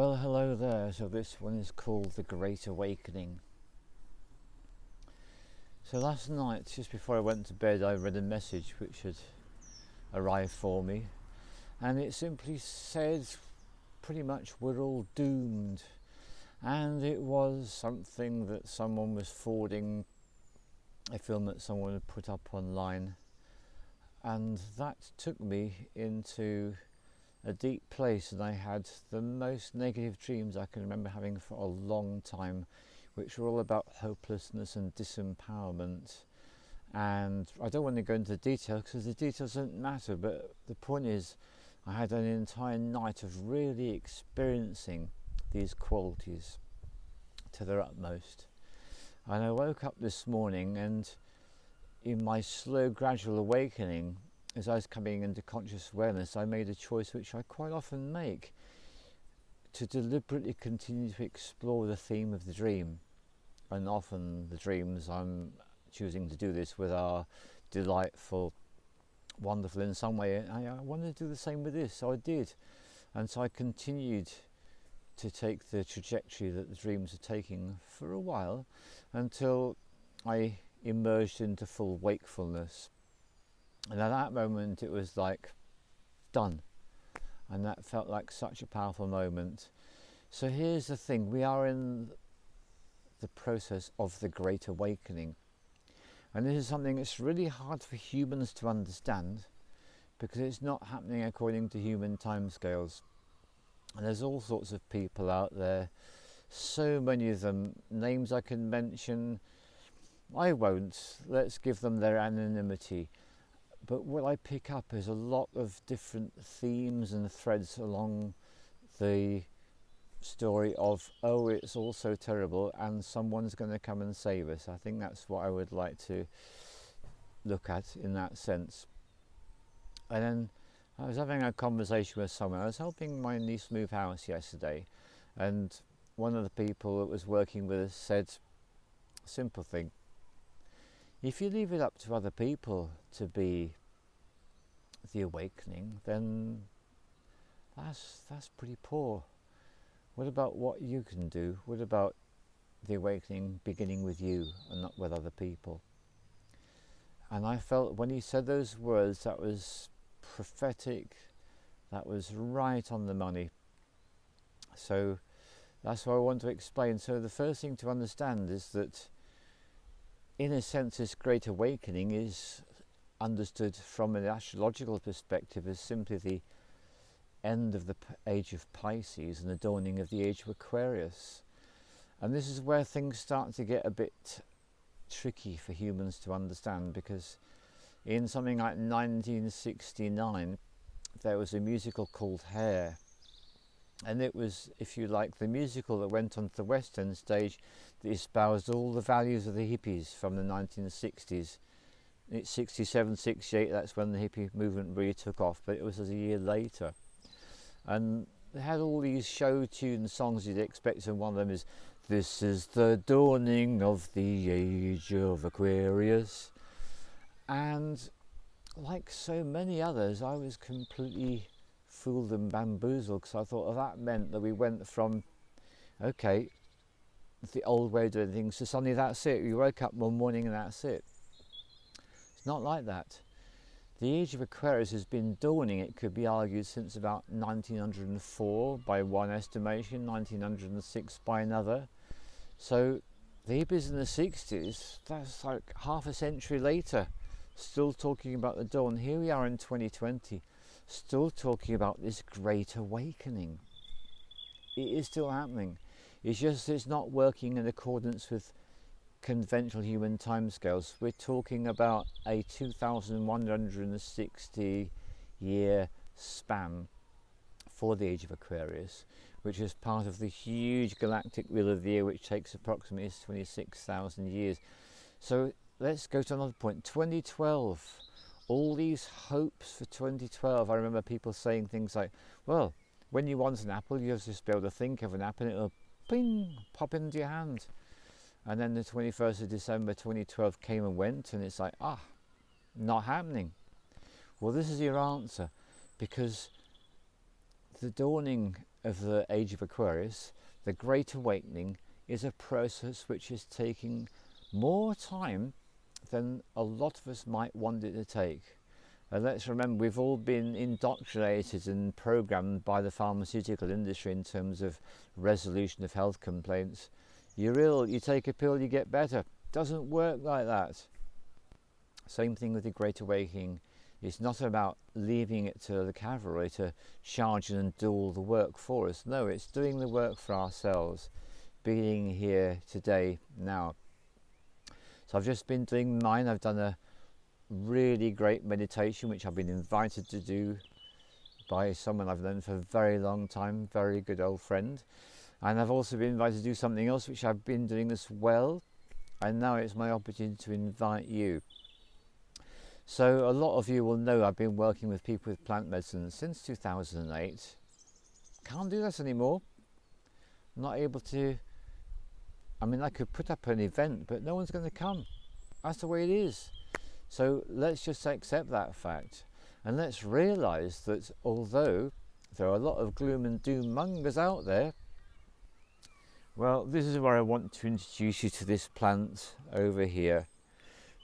Well, hello there. So this one is called The Great Awakening. So last night, just before I went to bed, I read a message which had arrived for me, and it simply said pretty much we're all doomed. And it was something that someone was forwarding, a film that someone had put up online, and that took me into a deep place, and I had the most negative dreams I can remember having for a long time, which were all about hopelessness and disempowerment. And I don't want to go into the details because the details don't matter, but the point is I had an entire night of really experiencing these qualities to their utmost. And I woke up this morning, and in my slow gradual awakening, as I was coming into conscious awareness, I made a choice which I quite often make, to deliberately continue to explore the theme of the dream. And often the dreams I'm choosing to do this with are delightful, wonderful in some way, and I wanted to do the same with this, so I did. And so I continued to take the trajectory that the dreams are taking for a while, until I emerged into full wakefulness. And at that moment it was like done, and that felt like such a powerful moment. So here's the thing, we are in the process of the Great Awakening, and this is something that's really hard for humans to understand because it's not happening according to human timescales. And there's all sorts of people out there, so many of them, names I can mention, I won't, let's give them their anonymity. But what I pick up is a lot of different themes and threads along the story of, oh, it's all so terrible and someone's going to come and save us. I think that's what I would like to look at in that sense. And then I was having a conversation with someone. I was helping my niece move house yesterday, and one of the people that was working with us said, simple thing, if you leave it up to other people to be the awakening, then that's pretty poor. What about what you can do? What about the awakening beginning with you and not with other people? And I felt when he said those words, that was prophetic, that was right on the money. So that's what I want to explain. So the first thing to understand is that, in a sense, this Great Awakening is understood from an astrological perspective as simply the end of the age of Pisces and the dawning of the age of Aquarius. And this is where things start to get a bit tricky for humans to understand, because in something like 1969 there was a musical called Hair, and it was, if you like, the musical that went onto the West End stage that espoused all the values of the hippies from the 1960s. It's 67, 68, that's when the hippie movement really took off, but it was a year later. And they had all these show tune songs you'd expect, and one of them is, "This is the dawning of the age of Aquarius." And like so many others, I was completely fooled and bamboozled, because I thought, that meant that we went from, okay, the old way of doing things, so suddenly that's it. We woke up one morning and that's it. It's not like that. The age of Aquarius has been dawning, it could be argued, since about 1904 by one estimation, 1906 by another. So the hippies in the 60s, that's like half a century later, still talking about the dawn. Here we are in 2020, still talking about this Great Awakening. It is still happening. It's just it's not working in accordance with conventional human timescales. We're talking about a 2160 year span for the age of Aquarius, which is part of the huge galactic wheel of the year, which takes approximately 26,000 years. So let's go to another point. 2012, all these hopes for 2012. I remember people saying things like, well, when you want an apple, you just be able to think of an apple and it'll ping, pop into your hand. And then the 21st of December 2012 came and went, and it's like, not happening. Well, this is your answer, because the dawning of the age of Aquarius, the Great Awakening is a process which is taking more time than a lot of us might want it to take. And let's remember, we've all been indoctrinated and programmed by the pharmaceutical industry in terms of resolution of health complaints. You're ill, you take a pill, you get better. Doesn't work like that. Same thing with the Great Awakening. It's not about leaving it to the cavalry to charge in and do all the work for us. No, it's doing the work for ourselves, being here today, now. So I've just been doing mine. I've done a really great meditation, which I've been invited to do by someone I've known for a very long time, very good old friend. And I've also been invited to do something else, which I've been doing as well. And now it's my opportunity to invite you. So a lot of you will know I've been working with people with plant medicine since 2008. Can't do this anymore. Not able to. I mean, I could put up an event, but no one's going to come. That's the way it is. So let's just accept that fact. And let's realise that although there are a lot of gloom and doom mongers out there, well, this is where I want to introduce you to this plant over here.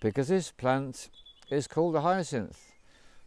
Because this plant is called a hyacinth.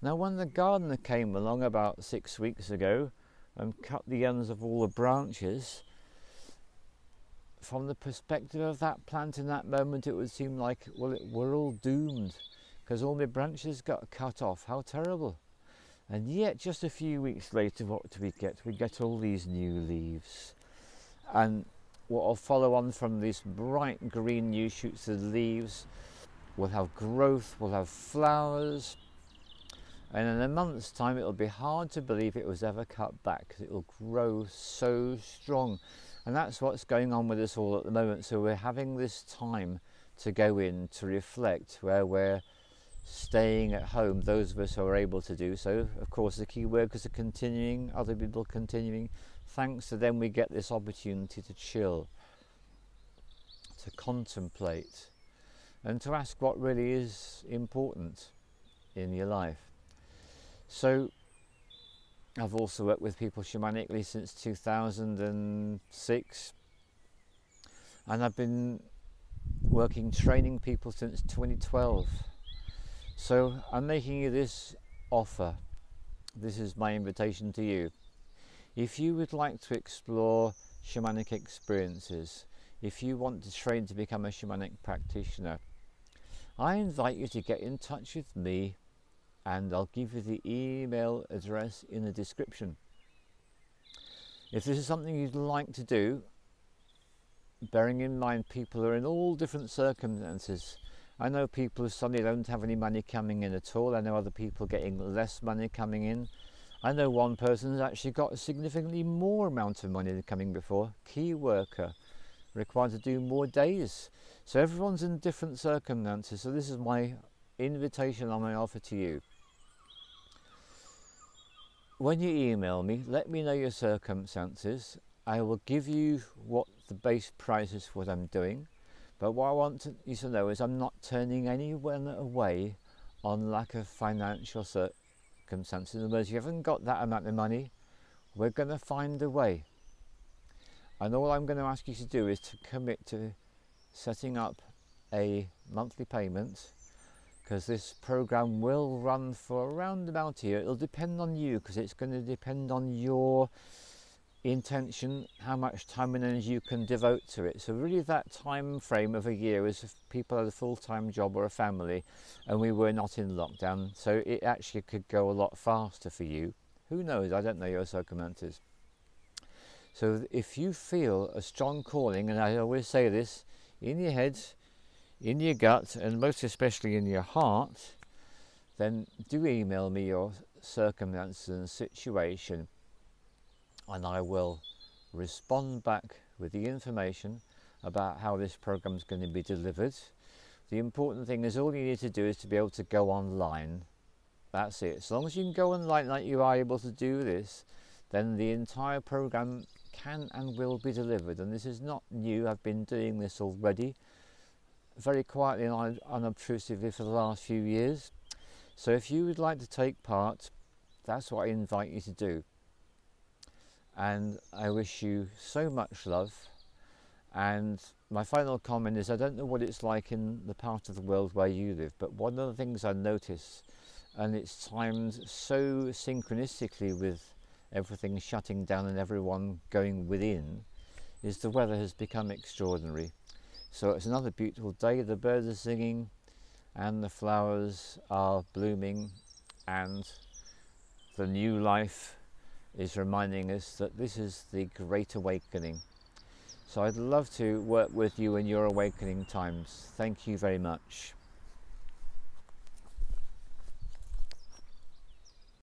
Now, when the gardener came along about 6 weeks ago and cut the ends of all the branches, from the perspective of that plant in that moment, it would seem like, well, we're all doomed because all my branches got cut off. How terrible. And yet, just a few weeks later, what do we get? We get all these new leaves. And what will follow on from these bright green new shoots of leaves, we'll have growth, we'll have flowers, and in a month's time it'll be hard to believe it was ever cut back because it will grow so strong. And that's what's going on with us all at the moment. So we're having this time to go in, to reflect, where we're staying at home, those of us who are able to do so. Of course, the key workers are continuing, other people continuing. Thanks to them, we get this opportunity to chill, to contemplate, and to ask what really is important in your life. So I've also worked with people shamanically since 2006, and I've been training people since 2012. So I'm making you this offer. This is my invitation to you. If you would like to explore shamanic experiences, if you want to train to become a shamanic practitioner, I invite you to get in touch with me, and I'll give you the email address in the description. If this is something you'd like to do, bearing in mind people are in all different circumstances. I know people who suddenly don't have any money coming in at all. I know other people getting less money coming in. I know one person has actually got a significantly more amount of money than coming before. Key worker, required to do more days. So everyone's in different circumstances. So this is my invitation and my offer to you. When you email me, let me know your circumstances. I will give you what the base price is for what I'm doing. But what I want you to know is I'm not turning anyone away on lack of financial circumstances. In other words, if you haven't got that amount of money, we're going to find a way. And all I'm going to ask you to do is to commit to setting up a monthly payment, because this program will run for around about a year. It'll depend on you, because it's going to depend on your intention, how much time and energy you can devote to it. So really that time frame of a year is if people had a full-time job or a family and we were not in lockdown, so it actually could go a lot faster for you. Who knows? I don't know your circumstances. So if you feel a strong calling, and I always say this, in your head, in your gut, and most especially in your heart, then do email me your circumstances and situation, and I will respond back with the information about how this program is going to be delivered. The important thing is all you need to do is to be able to go online. That's it. As long as you can go online like you are able to do this, then the entire program can and will be delivered. And this is not new. I've been doing this already very quietly and unobtrusively for the last few years. So if you would like to take part, that's what I invite you to do. and I wish you so much love. And my final comment is, I don't know what it's like in the part of the world where you live, but one of the things I notice, and it's timed so synchronistically with everything shutting down and everyone going within, is the weather has become extraordinary. So it's another beautiful day, the birds are singing and the flowers are blooming, and the new life is reminding us that this is the Great Awakening. So I'd love to work with you in your awakening times. Thank you very much.